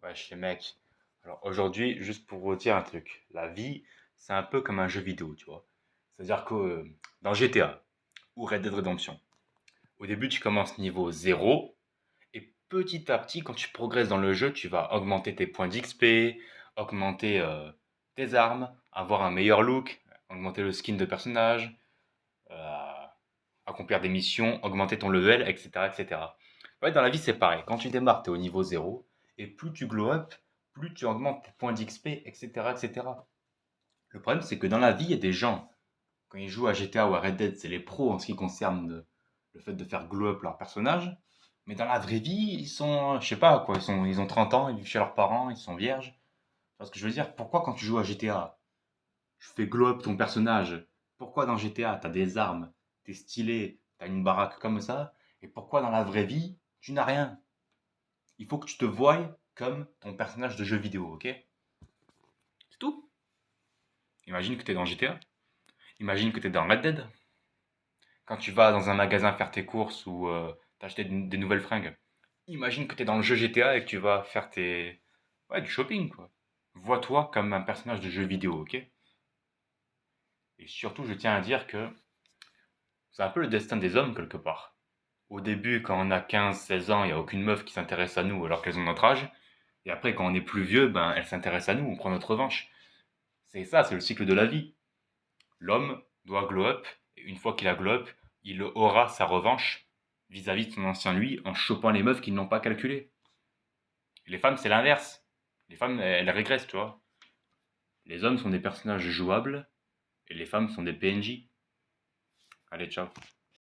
Wesh les mecs. Alors aujourd'hui, juste pour vous dire un truc, la vie, c'est un peu comme un jeu vidéo, tu vois. C'est-à-dire que dans GTA ou Red Dead Redemption, au début tu commences niveau zéro et petit à petit, quand tu progresses dans le jeu, tu vas augmenter tes points d'XP, augmenter tes armes, avoir un meilleur look, augmenter le skin de personnage, euh, accomplir des missions, augmenter ton level, etc. etc. Ouais, dans la vie, c'est pareil. Quand tu démarres, tu es au niveau zéro et plus tu glow up, plus tu augmentes tes points d'XP, etc., etc. Le problème, c'est que dans la vie, il y a des gens, quand ils jouent à GTA ou à Red Dead, c'est les pros en ce qui concerne le fait de faire glow up leur personnage. Mais dans la vraie vie, ils sont, je sais pas quoi, ils ont 30 ans, ils vivent chez leurs parents, ils sont vierges. Parce que je veux dire, pourquoi quand tu joues à GTA, tu fais glow up ton personnage? Pourquoi dans GTA, t'as des armes, t'es stylé, t'as une baraque comme ça? Et pourquoi dans la vraie vie, tu n'as rien? Il faut que tu te voies comme ton personnage de jeu vidéo, ok? C'est tout. Imagine que tu es dans GTA. Imagine que tu es dans Red Dead. Quand tu vas dans un magasin faire tes courses ou t'acheter des nouvelles fringues. Imagine que tu es dans le jeu GTA et que tu vas faire tes... Ouais, du shopping, quoi. Vois-toi comme un personnage de jeu vidéo, ok? Et surtout, je tiens à dire que c'est un peu le destin des hommes, quelque part. Au début, quand on a 15, 16 ans, il n'y a aucune meuf qui s'intéresse à nous alors qu'elles ont notre âge. Et après, quand on est plus vieux, ben, elles s'intéressent à nous, on prend notre revanche. C'est ça, c'est le cycle de la vie. L'homme doit glow up, et une fois qu'il a glow up, il aura sa revanche vis-à-vis de son ancien lui en chopant les meufs qui ne l'ont pas calculé. Les femmes, c'est l'inverse. Les femmes, elles régressent, tu vois. Les hommes sont des personnages jouables et les femmes sont des PNJ. Allez, ciao.